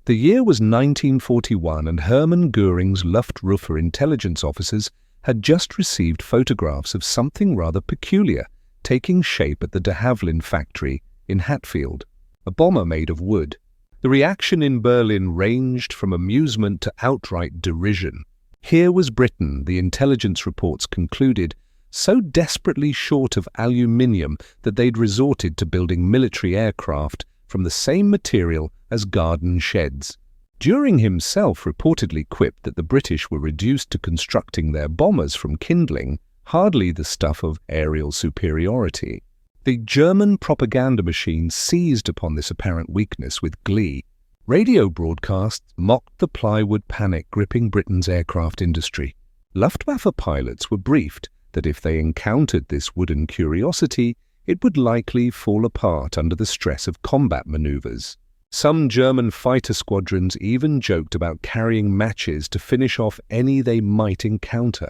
The year was 1941 and Hermann Göring's Luftwaffe intelligence officers had just received photographs of something rather peculiar taking shape at the de Havilland factory in Hatfield, a bomber made of wood. The reaction in Berlin ranged from amusement to outright derision. Here was Britain, the intelligence reports concluded, so desperately short of aluminium that they'd resorted to building military aircraft from the same material as garden sheds. Göring himself reportedly quipped that the British were reduced to constructing their bombers from kindling, hardly the stuff of aerial superiority. The German propaganda machine seized upon this apparent weakness with glee. Radio broadcasts mocked the plywood panic gripping Britain's aircraft industry. Luftwaffe pilots were briefed that if they encountered this wooden curiosity, it would likely fall apart under the stress of combat maneuvers. Some German fighter squadrons even joked about carrying matches to finish off any they might encounter.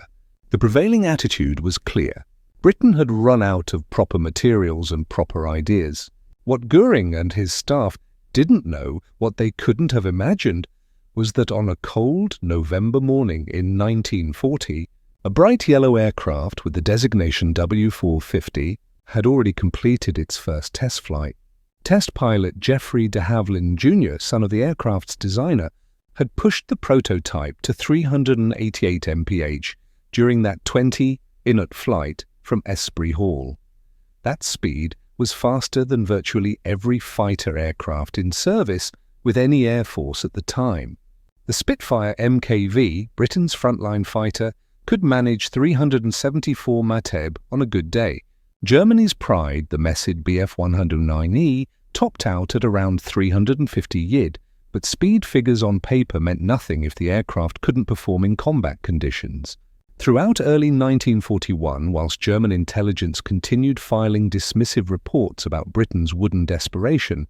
The prevailing attitude was clear. Britain had run out of proper materials and proper ideas. What Göring and his staff didn't know, what they couldn't have imagined, was that on a cold November morning in 1940, a bright yellow aircraft with the designation W450 had already completed its first test flight. Test pilot Geoffrey de Havilland Jr., son of the aircraft's designer, had pushed the prototype to 388 mph during that 20-minute flight from Esprit Hall. That speed was faster than virtually every fighter aircraft in service with any air force at the time. The Spitfire MKV, Britain's frontline fighter, could manage 374 mph on a good day. Germany's pride, the Messed Bf-109E, topped out at around 350 yid, but speed figures on paper meant nothing if the aircraft couldn't perform in combat conditions. Throughout early 1941, whilst German intelligence continued filing dismissive reports about Britain's wooden desperation,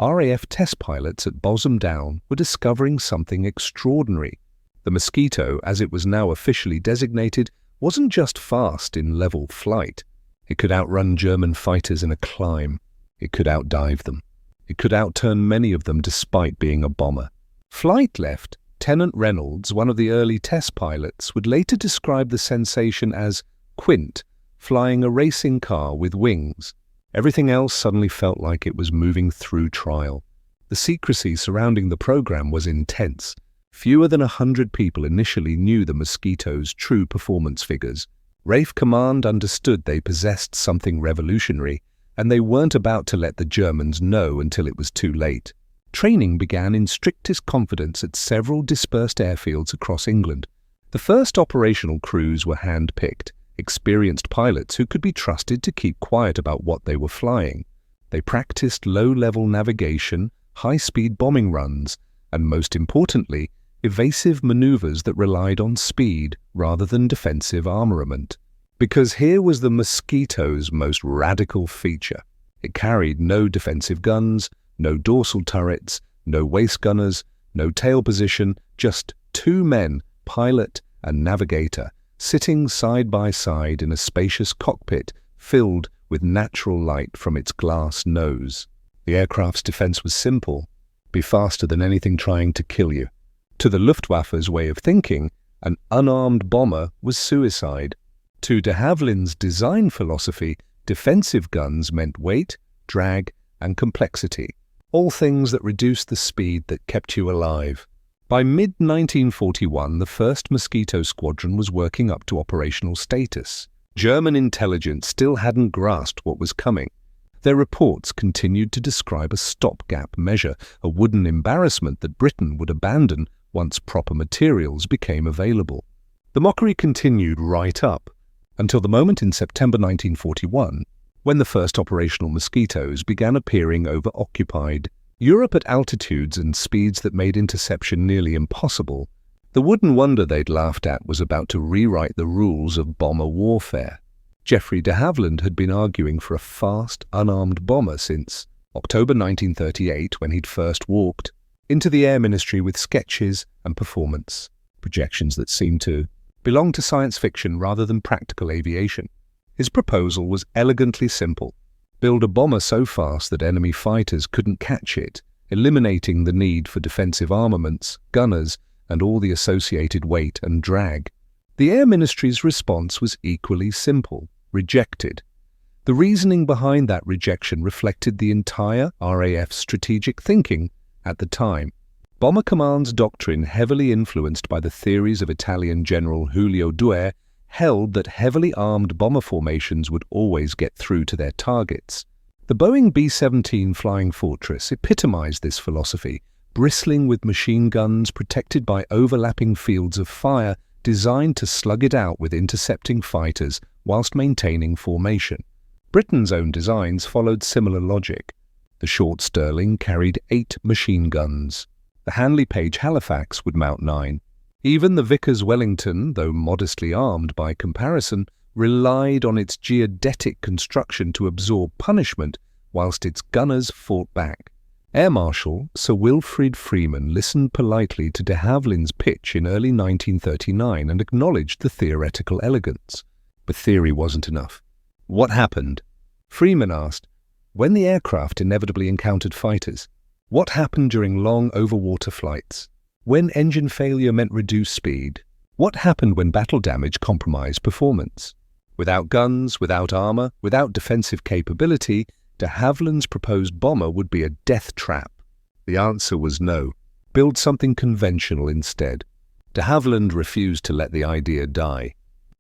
RAF test pilots at Bosham Down were discovering something extraordinary. The Mosquito, as it was now officially designated, wasn't just fast in level flight. It could outrun German fighters in a climb. It could outdive them. It could outturn many of them despite being a bomber. Flight left, Lieutenant Reynolds, one of the early test pilots, would later describe the sensation as quint, flying a racing car with wings. Everything else suddenly felt like it was moving through trial. The secrecy surrounding the program was intense. Fewer than 100 people initially knew the Mosquito's true performance figures. RAF Command understood they possessed something revolutionary, and they weren't about to let the Germans know until it was too late. Training began in strictest confidence at several dispersed airfields across England. The first operational crews were hand-picked, experienced pilots who could be trusted to keep quiet about what they were flying. They practiced low-level navigation, high-speed bombing runs, and most importantly, evasive maneuvers that relied on speed rather than defensive armament. Because here was the Mosquito's most radical feature. It carried no defensive guns, no dorsal turrets, no waist gunners, no tail position, just two men, pilot and navigator, sitting side by side in a spacious cockpit filled with natural light from its glass nose. The aircraft's defense was simple: be faster than anything trying to kill you. To the Luftwaffe's way of thinking, an unarmed bomber was suicide. To de Havilland's design philosophy, defensive guns meant weight, drag, and complexity, all things that reduced the speed that kept you alive. By mid-1941, the 1st Mosquito Squadron was working up to operational status. German intelligence still hadn't grasped what was coming. Their reports continued to describe a stopgap measure, a wooden embarrassment that Britain would abandon once proper materials became available. The mockery continued right up until the moment in September 1941 when the first operational Mosquitoes began appearing over occupied Europe at altitudes and speeds that made interception nearly impossible. The wooden wonder they'd laughed at was about to rewrite the rules of bomber warfare. Geoffrey de Havilland had been arguing for a fast, unarmed bomber since October 1938, when he'd first walked into the Air Ministry with sketches and performance projections that seemed to belong to science fiction rather than practical aviation. His proposal was elegantly simple: build a bomber so fast that enemy fighters couldn't catch it eliminating the need for defensive armaments, gunners, and all the associated weight and drag. The Air Ministry's response was equally simple: rejected. The reasoning behind that rejection reflected the entire RAF strategic thinking at the time. Bomber Command's doctrine, heavily influenced by the theories of Italian General Giulio Douhet, held that heavily armed bomber formations would always get through to their targets. The Boeing B-17 Flying Fortress epitomized this philosophy, bristling with machine guns protected by overlapping fields of fire designed to slug it out with intercepting fighters whilst maintaining formation. Britain's own designs followed similar logic. The short Stirling carried 8 machine guns. The Handley Page Halifax would mount 9. Even the Vickers Wellington, though modestly armed by comparison, relied on its geodetic construction to absorb punishment whilst its gunners fought back. Air Marshal Sir Wilfrid Freeman listened politely to de Havilland's pitch in early 1939 and acknowledged the theoretical elegance. But theory wasn't enough. What happened? Freeman asked. When the aircraft inevitably encountered fighters? What happened during long overwater flights? When engine failure meant reduced speed? What happened when battle damage compromised performance? Without guns, without armor, without defensive capability, de Havilland's proposed bomber would be a death trap. The answer was no. Build something conventional instead. De Havilland refused to let the idea die.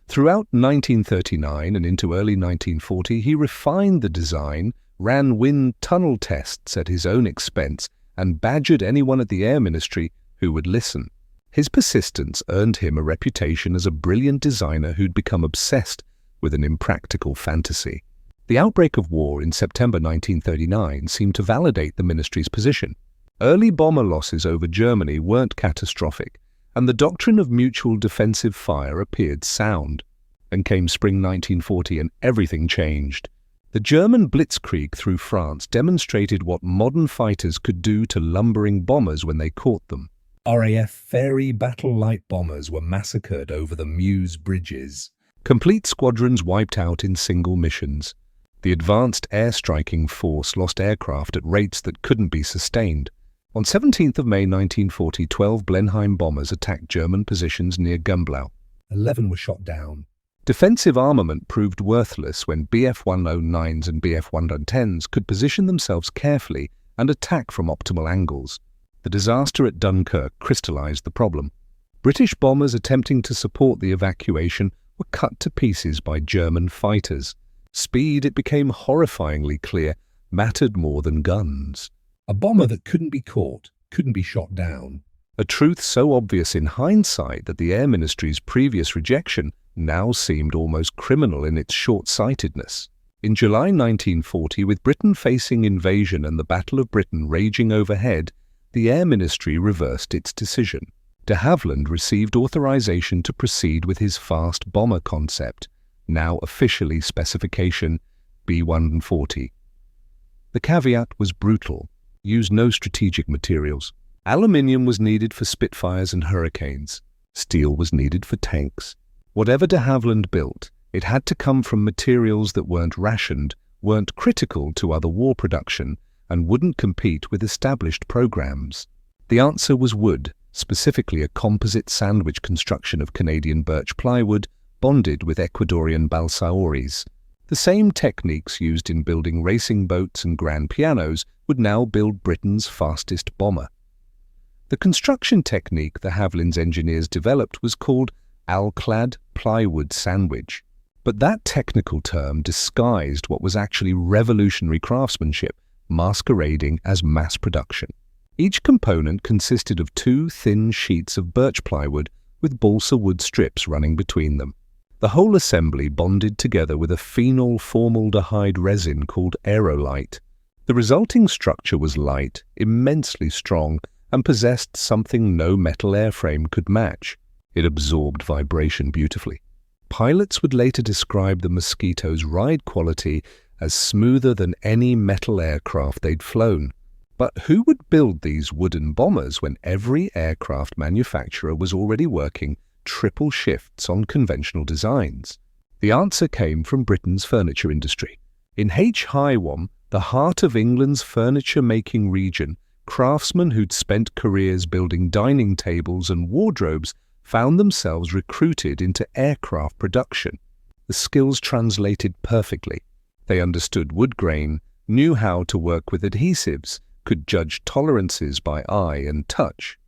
Throughout 1939 and into early 1940, he refined the design, ran wind tunnel tests at his own expense, and badgered anyone at the Air Ministry who would listen. His persistence earned him a reputation as a brilliant designer who'd become obsessed with an impractical fantasy. The outbreak of war in September 1939 seemed to validate the ministry's position. Early bomber losses over Germany weren't catastrophic, and the doctrine of mutual defensive fire appeared sound. And came spring 1940 and everything changed. The German blitzkrieg through France demonstrated what modern fighters could do to lumbering bombers when they caught them. RAF Fairey battle light bombers were massacred over the Meuse bridges. Complete squadrons wiped out in single missions. The advanced air striking force lost aircraft at rates that couldn't be sustained. On 17th of May 1940, 12 Blenheim bombers attacked German positions near Gumblau. 11 were shot down. Defensive armament proved worthless when Bf-109s and Bf-110s could position themselves carefully and attack from optimal angles. The disaster at Dunkirk crystallized the problem. British bombers attempting to support the evacuation were cut to pieces by German fighters. Speed, it became horrifyingly clear, mattered more than guns. A bomber that couldn't be caught, couldn't be shot down. A truth so obvious in hindsight that the Air Ministry's previous rejection now seemed almost criminal in its short-sightedness. In July 1940, with Britain facing invasion and the Battle of Britain raging overhead, the Air Ministry reversed its decision. De Havilland received authorization to proceed with his fast bomber concept, now officially specification B-140. The caveat was brutal. Used no strategic materials. Aluminium was needed for Spitfires and Hurricanes. Steel was needed for tanks. Whatever de Havilland built, it had to come from materials that weren't rationed, weren't critical to other war production, and wouldn't compete with established programs. The answer was wood, specifically a composite sandwich construction of Canadian birch plywood bonded with Ecuadorian balsaories. The same techniques used in building racing boats and grand pianos would now build Britain's fastest bomber. The construction technique the Havilland's engineers developed was called alclad plywood sandwich, but that technical term disguised what was actually revolutionary craftsmanship masquerading as mass production. Each component consisted of 2 thin sheets of birch plywood with balsa wood strips running between them. The whole assembly bonded together with a phenol formaldehyde resin called aerolite. The resulting structure was light, immensely strong, and possessed something no metal airframe could match. It absorbed vibration beautifully. Pilots would later describe the Mosquito's ride quality as smoother than any metal aircraft they'd flown. But who would build these wooden bombers when every aircraft manufacturer was already working triple shifts on conventional designs? The answer came from Britain's furniture industry. In H. Higham, the heart of England's furniture-making region, craftsmen who'd spent careers building dining tables and wardrobes found themselves recruited into aircraft production. The skills translated perfectly. They understood wood grain, knew how to work with adhesives, could judge tolerances by eye and touch.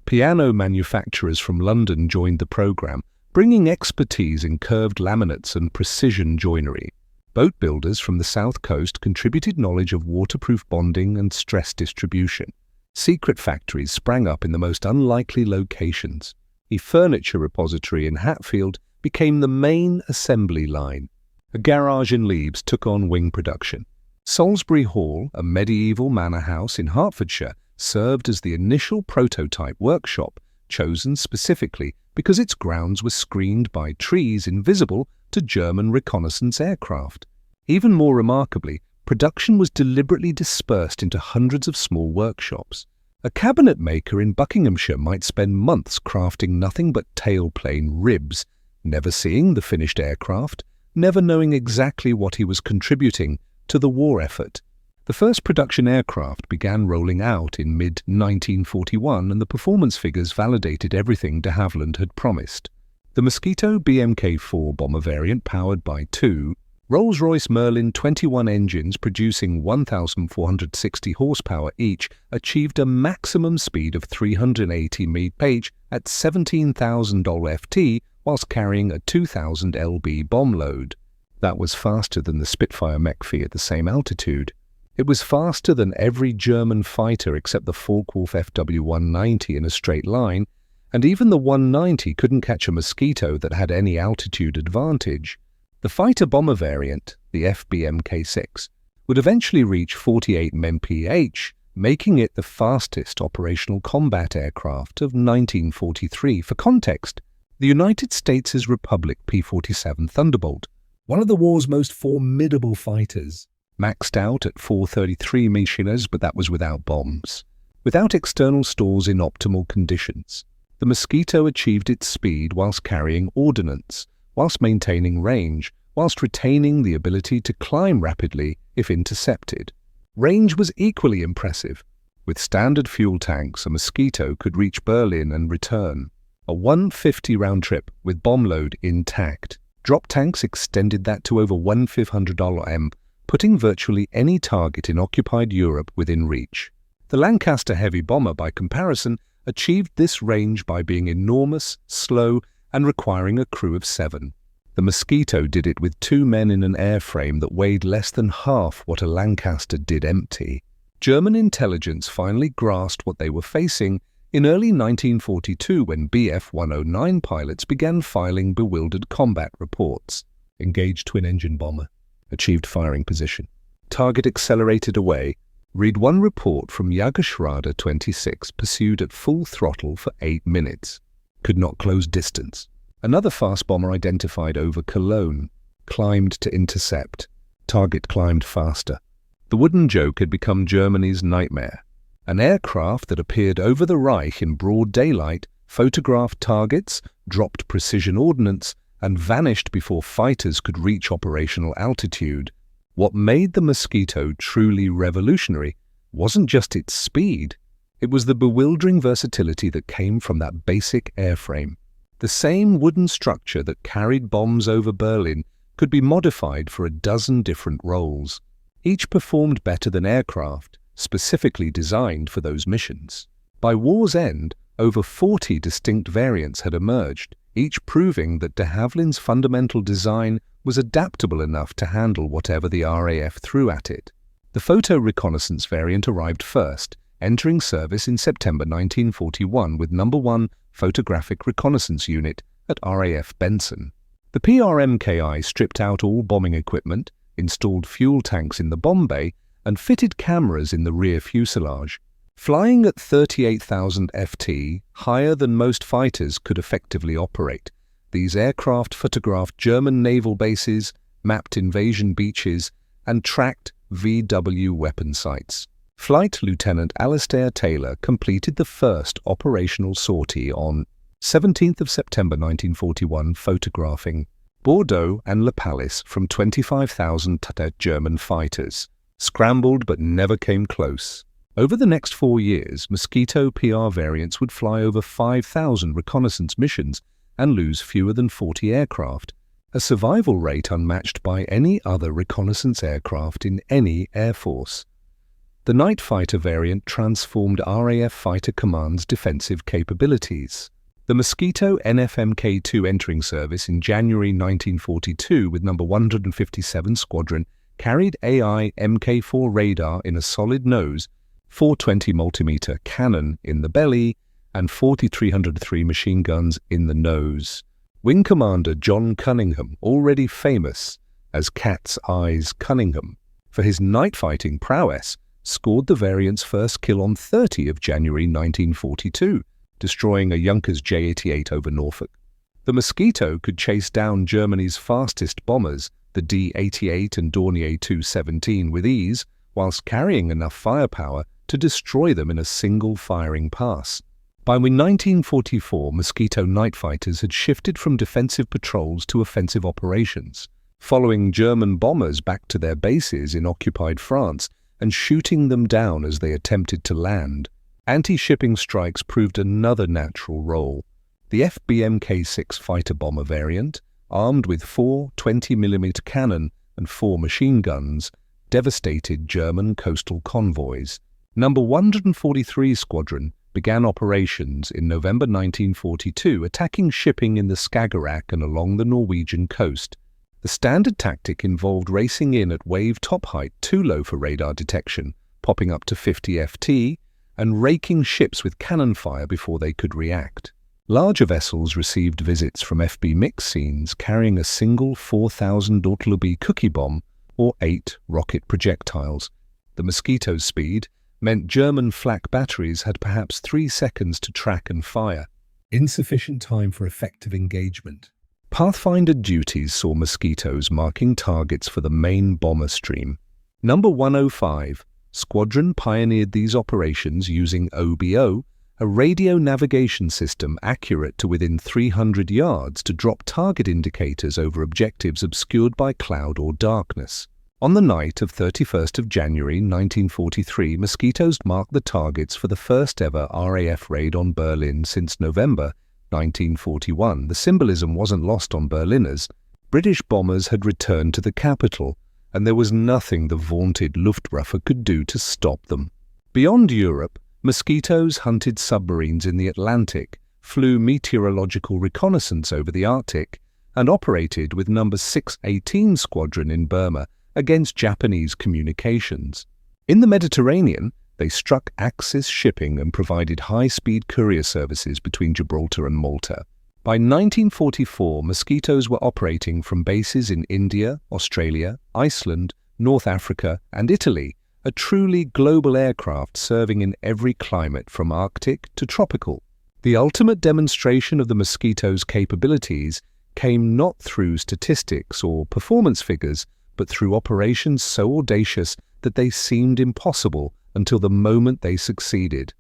Piano manufacturers from London joined the program, bringing expertise in curved laminates and precision joinery. Boat builders from the south coast contributed knowledge of waterproof bonding and stress distribution. Secret factories sprang up in the most unlikely locations. A furniture repository in Hatfield became the main assembly line. A garage in Leeds took on wing production. Salisbury Hall, a medieval manor house in Hertfordshire, served as the initial prototype workshop, chosen specifically because its grounds were screened by trees invisible to German reconnaissance aircraft. Even more remarkably, production was deliberately dispersed into hundreds of small workshops. A cabinet maker in Buckinghamshire might spend months crafting nothing but tailplane ribs, never seeing the finished aircraft, never knowing exactly what he was contributing to the war effort. The first production aircraft began rolling out in mid-1941, and the performance figures validated everything de Havilland had promised. The Mosquito BMK-4 bomber variant, powered by two Rolls-Royce Merlin 21 engines producing 1,460 horsepower each, achieved a maximum speed of 380 mph at 17,000 ft whilst carrying a 2,000 lb bomb load. That was faster than the Spitfire Mach-V at the same altitude. It was faster than every German fighter except the Focke-Wulf FW-190 in a straight line, and even the 190 couldn't catch a Mosquito that had any altitude advantage. The fighter-bomber variant, the FBMK-6, would eventually reach 48 mph, making it the fastest operational combat aircraft of 1943. For context, the United States' Republic P-47 Thunderbolt, one of the war's most formidable fighters, maxed out at 433 mph, but that was without bombs. Without external stores in optimal conditions, the Mosquito achieved its speed whilst carrying ordnance, whilst maintaining range, whilst retaining the ability to climb rapidly if intercepted. Range was equally impressive. With standard fuel tanks, a Mosquito could reach Berlin and return. A 150 round trip with bomb load intact. Drop tanks extended that to over 1,500 m, putting virtually any target in occupied Europe within reach. The Lancaster heavy bomber, by comparison, achieved this range by being enormous, slow, and requiring a crew of 7. The Mosquito did it with 2 men in an airframe that weighed less than half what a Lancaster did empty. German intelligence finally grasped what they were facing in early 1942 when Bf-109 pilots began filing bewildered combat reports. Engaged twin-engine bomber. Achieved firing position. Target accelerated away. Read one report from Jägerschrader 26, pursued at full throttle for 8 minutes. Could not close distance. Another fast bomber identified over Cologne. Climbed to intercept. Target climbed faster. The wooden joke had become Germany's nightmare. An aircraft that appeared over the Reich in broad daylight, photographed targets, dropped precision ordnance, and vanished before fighters could reach operational altitude. What made the Mosquito truly revolutionary wasn't just its speed. It was the bewildering versatility that came from that basic airframe. The same wooden structure that carried bombs over Berlin could be modified for a dozen different roles. Each performed better than aircraft, specifically designed for those missions. By war's end, over 40 distinct variants had emerged, each proving that de Havilland's fundamental design was adaptable enough to handle whatever the RAF threw at it. The photo reconnaissance variant arrived first, entering service in September 1941 with No. 1 Photographic Reconnaissance Unit at RAF Benson. The PRMKI stripped out all bombing equipment, installed fuel tanks in the bomb bay, and fitted cameras in the rear fuselage. Flying at 38,000 ft, higher than most fighters could effectively operate, these aircraft photographed German naval bases, mapped invasion beaches, and tracked VW weapon sites. Flight Lieutenant Alastair Taylor completed the first operational sortie on 17th of September 1941, photographing Bordeaux and Le Palais from 25,000 German fighters. Scrambled but never came close. Over the next 4 years, Mosquito PR variants would fly over 5,000 reconnaissance missions and lose fewer than 40 aircraft, a survival rate unmatched by any other reconnaissance aircraft in any air force. The night fighter variant transformed RAF Fighter Command's defensive capabilities. The Mosquito NFMK-2 entering service in January 1942 with No. 157 Squadron carried AI Mk4 radar in a solid nose, 420 multimeter cannon in the belly, and 4303 machine guns in the nose. Wing Commander John Cunningham, already famous as Cat's Eyes Cunningham for his night fighting prowess, scored the variant's first kill on 30 of January 1942, destroying a Junkers J-88 over Norfolk. The Mosquito could chase down Germany's fastest bombers, the D-88 and Dornier 217, with ease, whilst carrying enough firepower to destroy them in a single firing pass. By 1944, Mosquito night fighters had shifted from defensive patrols to offensive operations, following German bombers back to their bases in occupied France and shooting them down as they attempted to land. Anti-shipping strikes proved another natural role. The FBMK-6 fighter bomber variant, armed with 4 20mm cannon and 4 machine guns, devastated German coastal convoys. No. 143 Squadron began operations in November 1942, attacking shipping in the Skagerrak and along the Norwegian coast. The standard tactic involved racing in at wave top height too low for radar detection, popping up to 50 ft, and raking ships with cannon fire before they could react. Larger vessels received visits from FB mix scenes carrying a single 4,000 Ortleby cookie bomb or 8 rocket projectiles. The Mosquito's speed meant German flak batteries had perhaps 3 seconds to track and fire. Insufficient time for effective engagement. Pathfinder duties saw Mosquitoes marking targets for the main bomber stream. No. 105 Squadron pioneered these operations using OBO, a radio navigation system accurate to within 300 yards to drop target indicators over objectives obscured by cloud or darkness. On the night of 31st of January 1943, Mosquitoes marked the targets for the first ever RAF raid on Berlin since November 1941. The symbolism wasn't lost on Berliners. British bombers had returned to the capital, and there was nothing the vaunted Luftwaffe could do to stop them. Beyond Europe, Mosquitoes hunted submarines in the Atlantic, flew meteorological reconnaissance over the Arctic, and operated with No. 618 Squadron in Burma against Japanese communications. In the Mediterranean, they struck Axis shipping and provided high-speed courier services between Gibraltar and Malta. By 1944, Mosquitoes were operating from bases in India, Australia, Iceland, North Africa, and Italy, a truly global aircraft serving in every climate from Arctic to tropical. The ultimate demonstration of the Mosquito's capabilities came not through statistics or performance figures, but through operations so audacious that they seemed impossible until the moment they succeeded.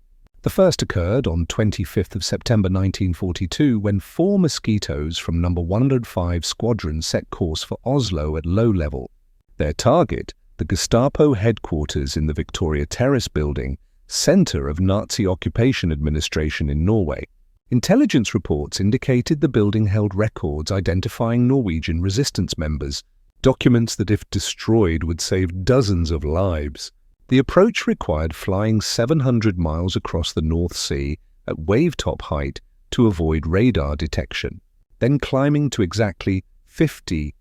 The first occurred on 25th of September 1942 when 4 Mosquitoes from No. 105 Squadron set course for Oslo at low level. Their target, the Gestapo headquarters in the Victoria Terrace building, centre of Nazi occupation administration in Norway. Intelligence reports indicated the building held records identifying Norwegian resistance members, documents that if destroyed would save dozens of lives. The approach required flying 700 miles across the North Sea at wave-top height to avoid radar detection, then climbing to exactly 50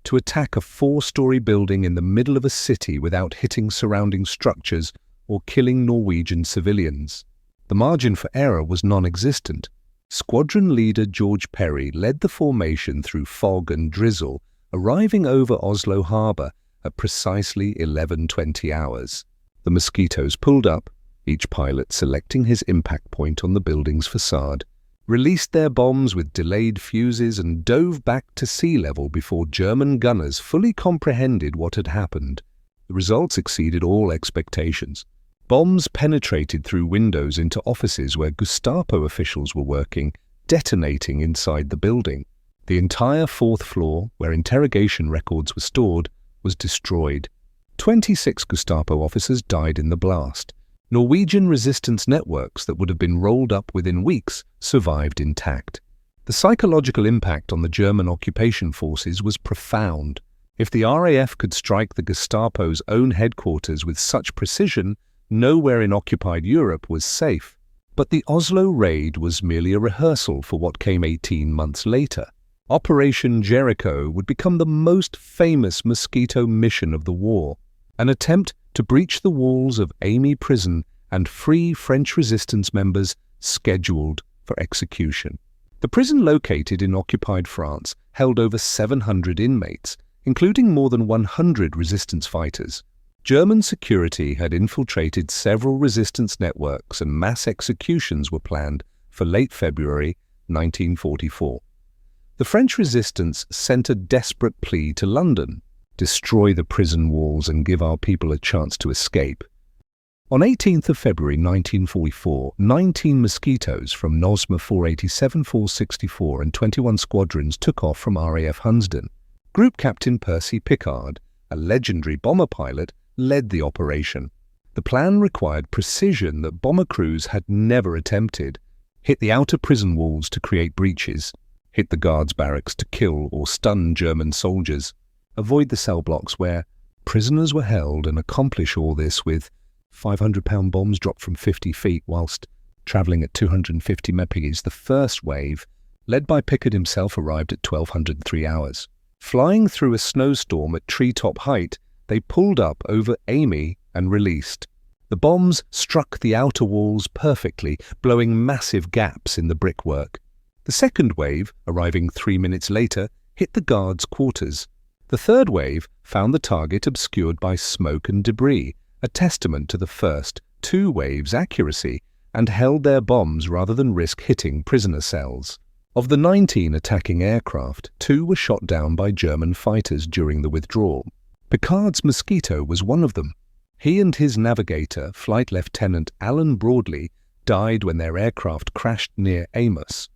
to attack a 4-story building in the middle of a city without hitting surrounding structures or killing Norwegian civilians. The margin for error was non-existent. Squadron leader George Perry led the formation through fog and drizzle, arriving over Oslo harbour at precisely 11:20 hours. The Mosquitoes pulled up, each pilot selecting his impact point on the building's facade, released their bombs with delayed fuses and dove back to sea level before German gunners fully comprehended what had happened. The results exceeded all expectations. Bombs penetrated through windows into offices where Gestapo officials were working, detonating inside the building. The entire 4th floor, where interrogation records were stored, was destroyed. 26 Gestapo officers died in the blast. Norwegian resistance networks that would have been rolled up within weeks survived intact. The psychological impact on the German occupation forces was profound. If the RAF could strike the Gestapo's own headquarters with such precision, nowhere in occupied Europe was safe. But the Oslo raid was merely a rehearsal for what came 18 months later. Operation Jericho would become the most famous Mosquito mission of the war, an attempt to breach the walls of Amiens prison and free French resistance members scheduled for execution. The prison, located in occupied France, held over 700 inmates, including more than 100 resistance fighters. German security had infiltrated several resistance networks and mass executions were planned for late February 1944. The French resistance sent a desperate plea to London: destroy the prison walls and give our people a chance to escape. On 18th of February 1944, 19 Mosquitoes from NOSMA 487, 464 and 21 squadrons took off from RAF Hunsdon. Group Captain Percy Pickard, a legendary bomber pilot, led the operation. The plan required precision that bomber crews had never attempted: hit the outer prison walls to create breaches, hit the guards' barracks to kill or stun German soldiers, avoid the cell blocks where prisoners were held, and accomplish all this with 500-pound bombs dropped from 50 feet whilst travelling at 250 mpg. The first wave, led by Pickard himself, arrived at 1203 hours. Flying through a snowstorm at treetop height, they pulled up over Amiens and released. The bombs struck the outer walls perfectly, blowing massive gaps in the brickwork. The second wave, arriving 3 minutes later, hit the guards' quarters. The third wave found the target obscured by smoke and debris, a testament to the first 2 waves' accuracy, and held their bombs rather than risk hitting prisoner cells. Of the 19 attacking aircraft, 2 were shot down by German fighters during the withdrawal. Pickard's Mosquito was one of them. He and his navigator, Flight Lieutenant Alan Broadley, died when their aircraft crashed near Amiens.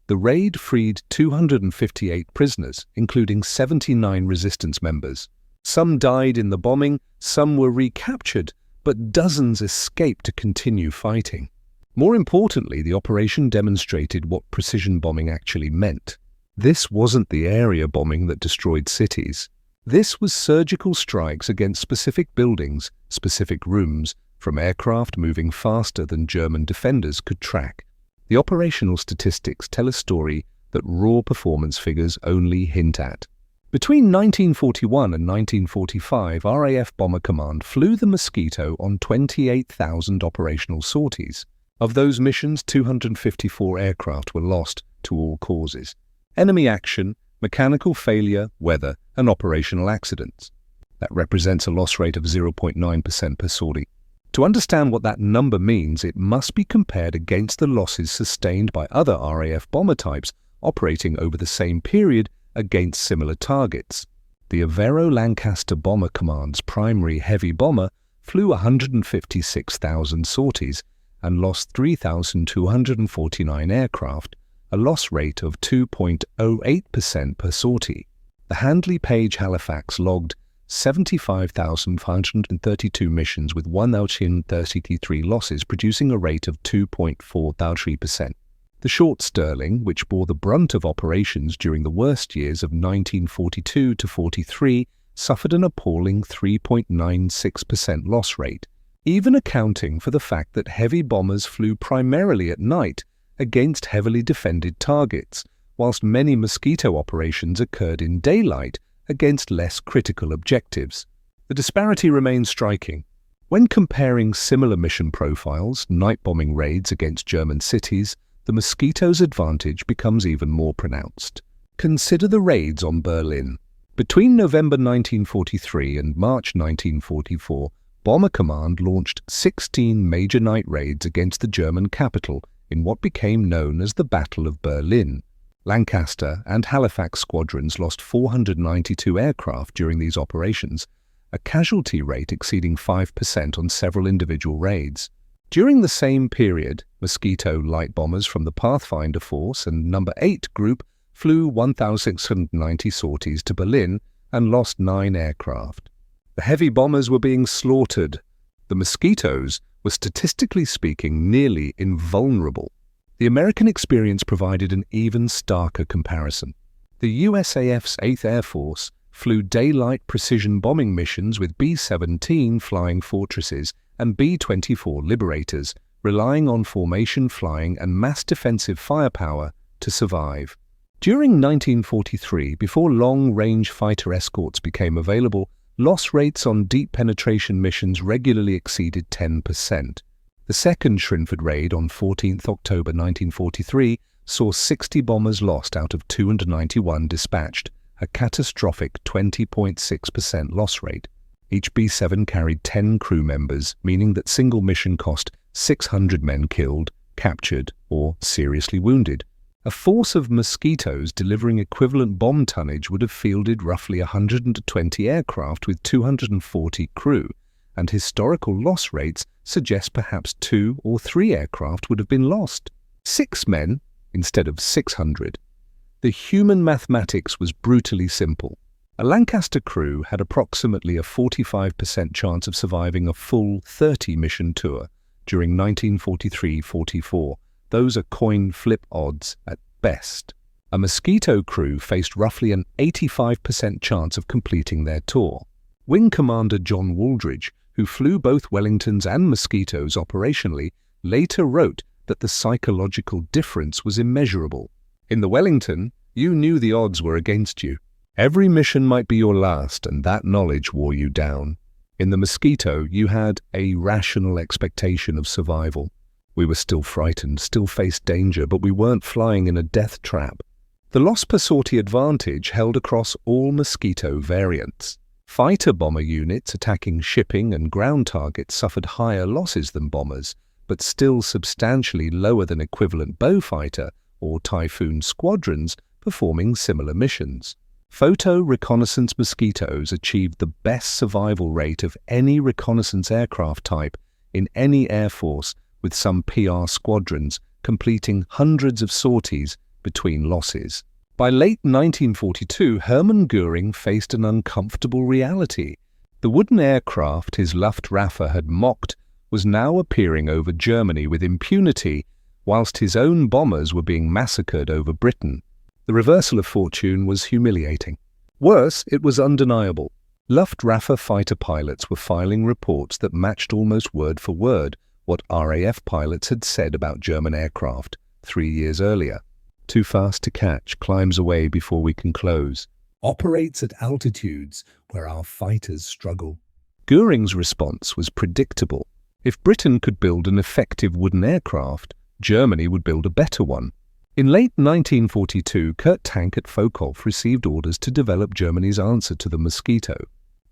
The raid freed 258 prisoners, including 79 resistance members. Some died in the bombing, some were recaptured, but dozens escaped to continue fighting. More importantly, the operation demonstrated what precision bombing actually meant. This wasn't the area bombing that destroyed cities. This was surgical strikes against specific buildings, specific rooms, from aircraft moving faster than German defenders could track. The operational statistics tell a story that raw performance figures only hint at. Between 1941 and 1945, RAF Bomber Command flew the Mosquito on 28,000 operational sorties. Of those missions, 254 aircraft were lost to all causes: enemy action, mechanical failure, weather, and operational accidents. That represents a loss rate of 0.9% per sortie. To understand what that number means, it must be compared against the losses sustained by other RAF bomber types operating over the same period against similar targets. The Avero Lancaster Bomber Command's primary heavy bomber flew 156,000 sorties and lost 3,249 aircraft, a loss rate of 2.08% per sortie. The Handley Page Halifax logged 75,532 missions with 1,033 losses, producing a rate of 2.43%. The Short Stirling, which bore the brunt of operations during the worst years of 1942 to 43, suffered an appalling 3.96% loss rate, even accounting for the fact that heavy bombers flew primarily at night against heavily defended targets, whilst many Mosquito operations occurred in daylight against less critical objectives. The disparity remains striking. When comparing similar mission profiles, night bombing raids against German cities, the Mosquito's advantage becomes even more pronounced. Consider the raids on Berlin. Between November 1943 and March 1944, Bomber Command launched 16 major night raids against the German capital in what became known as the Battle of Berlin. Lancaster and Halifax squadrons lost 492 aircraft during these operations, a casualty rate exceeding 5% on several individual raids. During the same period, Mosquito light bombers from the Pathfinder Force and No. 8 Group flew 1,690 sorties to Berlin and lost 9 aircraft. The heavy bombers were being slaughtered. The Mosquitoes were statistically speaking nearly invulnerable. The American experience provided an even starker comparison. The USAF's 8th Air Force flew daylight precision bombing missions with B-17 Flying Fortresses and B-24 Liberators, relying on formation flying and mass defensive firepower to survive. During 1943, before long-range fighter escorts became available, loss rates on deep penetration missions regularly exceeded 10%. The second Schrinford raid on 14 October 1943 saw 60 bombers lost out of 291 dispatched, a catastrophic 20.6% loss rate. Each B-7 carried 10 crew members, meaning that single mission cost 600 men killed, captured, or seriously wounded. A force of Mosquitoes delivering equivalent bomb tonnage would have fielded roughly 120 aircraft with 240 crew, and historical loss rates suggest perhaps 2 or 3 aircraft would have been lost. 6 men instead of 600. The human mathematics was brutally simple. A Lancaster crew had approximately a 45% chance of surviving a full 30-mission tour during 1943-44. Those are coin flip odds at best. A Mosquito crew faced roughly an 85% chance of completing their tour. Wing Commander John Waldridge, who flew both Wellingtons and Mosquitoes operationally, later wrote that the psychological difference was immeasurable. In the Wellington, you knew the odds were against you. Every mission might be your last, and that knowledge wore you down. In the Mosquito, you had a rational expectation of survival. We were still frightened, still faced danger, but we weren't flying in a death trap. The loss per sortie advantage held across all Mosquito variants. Fighter bomber units attacking shipping and ground targets suffered higher losses than bombers, but still substantially lower than equivalent Beaufighter or Typhoon squadrons performing similar missions. Photo reconnaissance Mosquitoes achieved the best survival rate of any reconnaissance aircraft type in any air force, with some PR squadrons completing hundreds of sorties between losses. By late 1942, Hermann Göring faced an uncomfortable reality. The wooden aircraft his Luftwaffe had mocked was now appearing over Germany with impunity, whilst his own bombers were being massacred over Britain. The reversal of fortune was humiliating. Worse, it was undeniable. Luftwaffe fighter pilots were filing reports that matched almost word for word what RAF pilots had said about German aircraft 3 years earlier. Too fast to catch, climbs away before we can close. Operates at altitudes where our fighters struggle. Göring's response was predictable. If Britain could build an effective wooden aircraft, Germany would build a better one. In late 1942, Kurt Tank at Focke-Wulf received orders to develop Germany's answer to the Mosquito.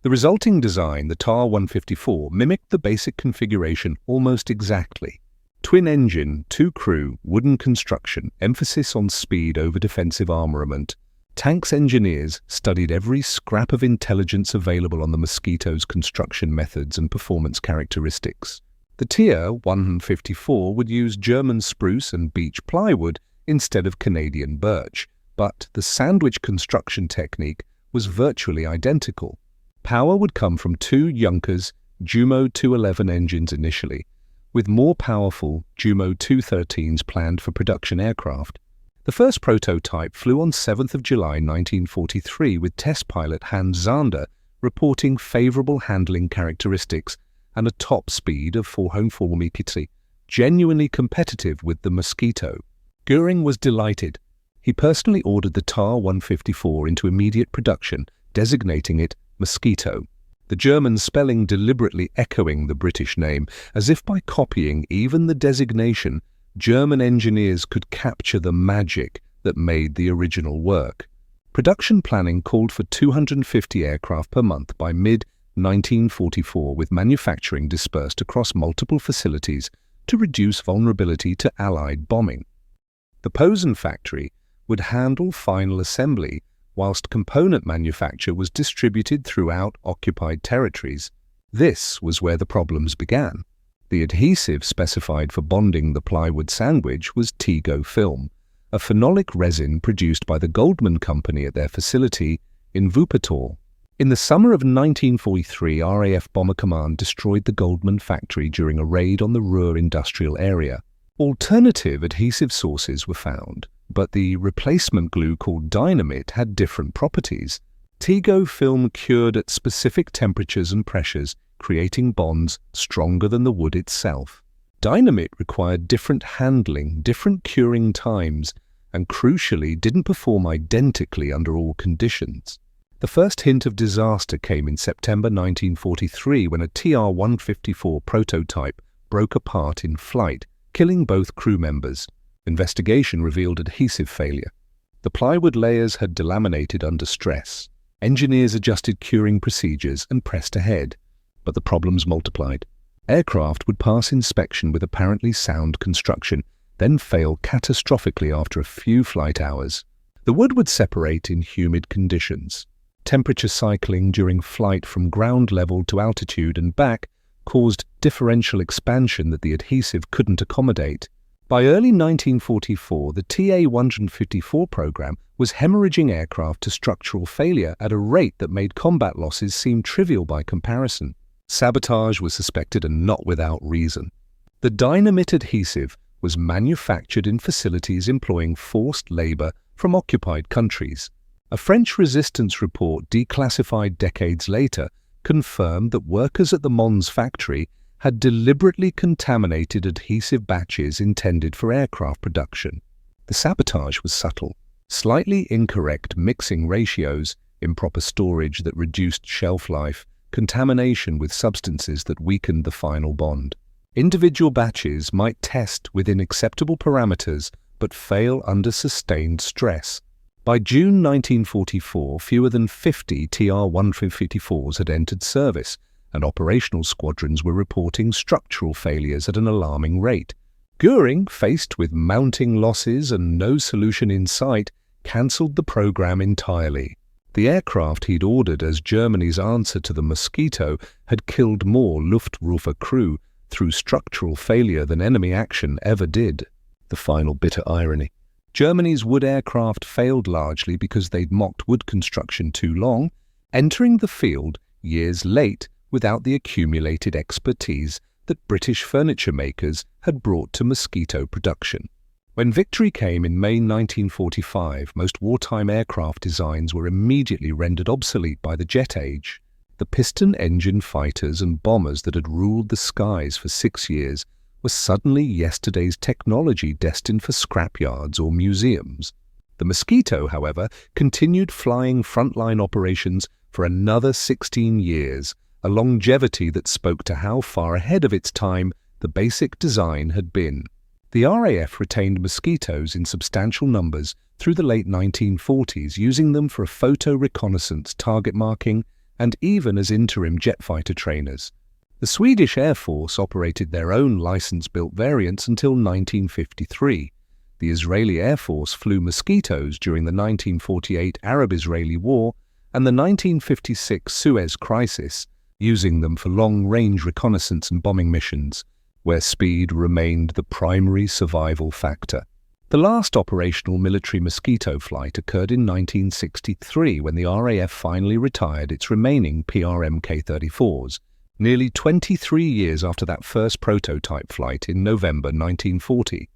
The resulting design, the TAR-154, mimicked the basic configuration almost exactly. Twin engine, 2 crew, wooden construction, emphasis on speed over defensive armament. Tank's engineers studied every scrap of intelligence available on the Mosquito's construction methods and performance characteristics. The TAR-154 would use German spruce and beech plywood instead of Canadian birch, but the sandwich construction technique was virtually identical. Power would come from 2 Junkers Jumo 211 engines initially, with more powerful Jumo 213s planned for production aircraft. The first prototype flew on 7th of July 1943 with test pilot Hans Zander reporting favourable handling characteristics and a top speed of 404 km, genuinely competitive with the Mosquito. Göring was delighted. He personally ordered the TAR-154 into immediate production, designating it Mosquito, the German spelling deliberately echoing the British name, as if by copying even the designation, German engineers could capture the magic that made the original work. Production planning called for 250 aircraft per month by mid-1944, with manufacturing dispersed across multiple facilities to reduce vulnerability to Allied bombing. The Posen factory would handle final assembly, whilst component manufacture was distributed throughout occupied territories. This was where the problems began. The adhesive specified for bonding the plywood sandwich was Tego film, a phenolic resin produced by the Goldman Company at their facility in Wuppertal. In the summer of 1943, RAF Bomber Command destroyed the Goldman factory during a raid on the Ruhr industrial area. Alternative adhesive sources were found, but the replacement glue called dynamite had different properties. Tego film cured at specific temperatures and pressures, creating bonds stronger than the wood itself. Dynamite required different handling, different curing times, and crucially didn't perform identically under all conditions. The first hint of disaster came in September 1943 when a TR-154 prototype broke apart in flight, killing both crew members. Investigation revealed adhesive failure. The plywood layers had delaminated under stress. Engineers adjusted curing procedures and pressed ahead, but the problems multiplied. Aircraft would pass inspection with apparently sound construction, then fail catastrophically after a few flight hours. The wood would separate in humid conditions. Temperature cycling during flight from ground level to altitude and back caused differential expansion that the adhesive couldn't accommodate. By early 1944, the TA-154 program was hemorrhaging aircraft to structural failure at a rate that made combat losses seem trivial by comparison. Sabotage was suspected, and not without reason. The dynamite adhesive was manufactured in facilities employing forced labor from occupied countries. A French resistance report declassified decades later confirmed that workers at the Mons factory had deliberately contaminated adhesive batches intended for aircraft production. The sabotage was subtle. Slightly incorrect mixing ratios, improper storage that reduced shelf life, contamination with substances that weakened the final bond. Individual batches might test within acceptable parameters but fail under sustained stress. By June 1944, fewer than 50 TR-154s had entered service, and operational squadrons were reporting structural failures at an alarming rate. Göring, faced with mounting losses and no solution in sight, cancelled the program entirely. The aircraft he'd ordered as Germany's answer to the Mosquito had killed more Luftwaffe crew through structural failure than enemy action ever did. The final bitter irony. Germany's wood aircraft failed largely because they'd mocked wood construction too long, entering the field years late without the accumulated expertise that British furniture makers had brought to Mosquito production. When victory came in May 1945, most wartime aircraft designs were immediately rendered obsolete by the jet age. The piston-engine fighters and bombers that had ruled the skies for 6 years were suddenly yesterday's technology destined for scrapyards or museums. The Mosquito, however, continued flying frontline operations for another 16 years, a longevity that spoke to how far ahead of its time the basic design had been. The RAF retained Mosquitoes in substantial numbers through the late 1940s, using them for photo reconnaissance, target marking, and even as interim jet fighter trainers. The Swedish Air Force operated their own license-built variants until 1953. The Israeli Air Force flew Mosquitoes during the 1948 Arab-Israeli War and the 1956 Suez Crisis, using them for long-range reconnaissance and bombing missions, where speed remained the primary survival factor. The last operational military Mosquito flight occurred in 1963 when the RAF finally retired its remaining PRM-K-34s, nearly 23 years after that first prototype flight in November 1940.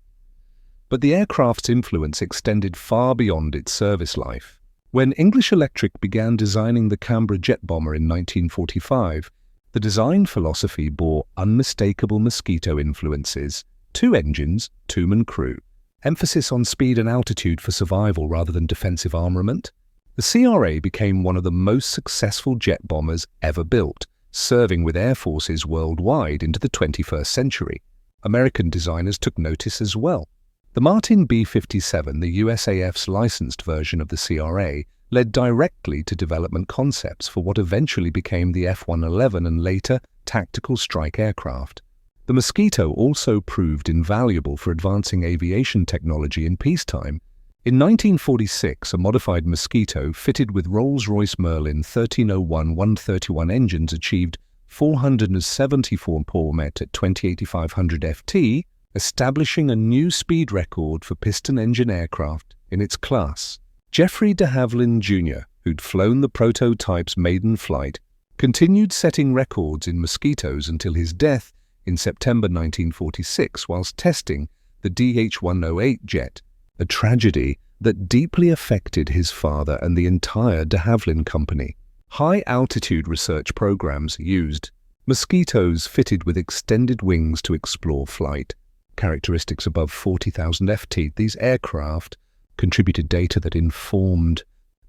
But the aircraft's influence extended far beyond its service life. When English Electric began designing the Canberra jet bomber in 1945, the design philosophy bore unmistakable Mosquito influences: 2 engines, 2-man crew, emphasis on speed and altitude for survival rather than defensive armament. The CRA became one of the most successful jet bombers ever built, serving with air forces worldwide into the 21st century. American designers took notice as well. The Martin B-57, the USAF's licensed version of the CRA, led directly to development concepts for what eventually became the F-111 and later tactical strike aircraft. The Mosquito also proved invaluable for advancing aviation technology in peacetime. In 1946, a modified Mosquito fitted with Rolls-Royce Merlin 1301-131 engines achieved 474 mph at 20,8500 ft, establishing a new speed record for piston-engine aircraft in its class. Geoffrey de Havilland Jr., who'd flown the prototype's maiden flight, continued setting records in Mosquitoes until his death in September 1946 whilst testing the DH-108 jet, a tragedy that deeply affected his father and the entire de Havilland Company. High-altitude research programs used Mosquitoes fitted with extended wings to explore flight. Characteristics above 40,000 ft, these aircraft contributed data that informed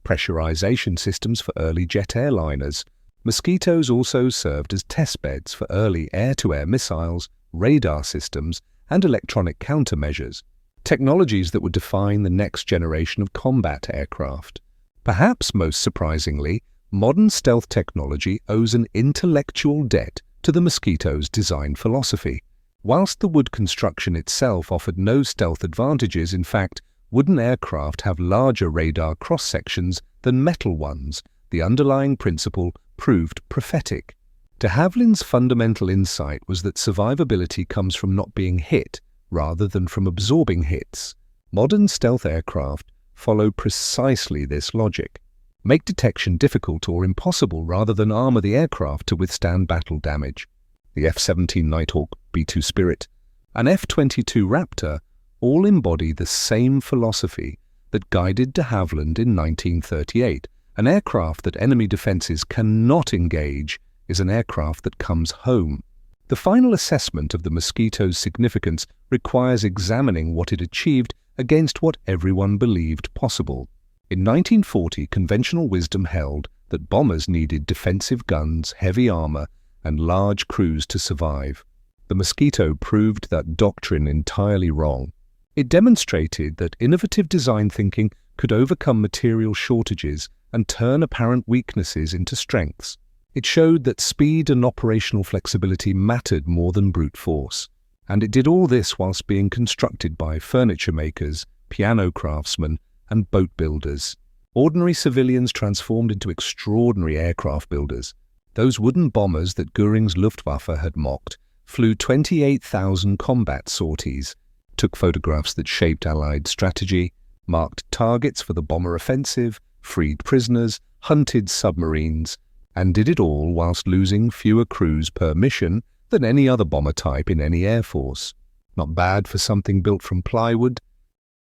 pressurization systems for early jet airliners. Mosquitoes also served as testbeds for early air-to-air missiles, radar systems, and electronic countermeasures, technologies that would define the next generation of combat aircraft. Perhaps most surprisingly, modern stealth technology owes an intellectual debt to the Mosquito's design philosophy. Whilst the wood construction itself offered no stealth advantages, in fact, wooden aircraft have larger radar cross-sections than metal ones. The underlying principle proved prophetic. De Havilland's fundamental insight was that survivability comes from not being hit, rather than from absorbing hits. Modern stealth aircraft follow precisely this logic. Make detection difficult or impossible rather than armor the aircraft to withstand battle damage. The F-17 Nighthawk, B-2 Spirit, and F-22 Raptor all embody the same philosophy that guided de Havilland in 1938. An aircraft that enemy defenses cannot engage is an aircraft that comes home. The final assessment of the Mosquito's significance requires examining what it achieved against what everyone believed possible. In 1940, conventional wisdom held that bombers needed defensive guns, heavy armor, and large crews to survive. The Mosquito proved that doctrine entirely wrong. It demonstrated that innovative design thinking could overcome material shortages and turn apparent weaknesses into strengths. It showed that speed and operational flexibility mattered more than brute force. And it did all this whilst being constructed by furniture makers, piano craftsmen, and boat builders. Ordinary civilians transformed into extraordinary aircraft builders. Those wooden bombers that Göring's Luftwaffe had mocked flew 28,000 combat sorties, took photographs that shaped Allied strategy, marked targets for the bomber offensive, freed prisoners, hunted submarines, and did it all whilst losing fewer crews per mission than any other bomber type in any air force. Not bad for something built from plywood,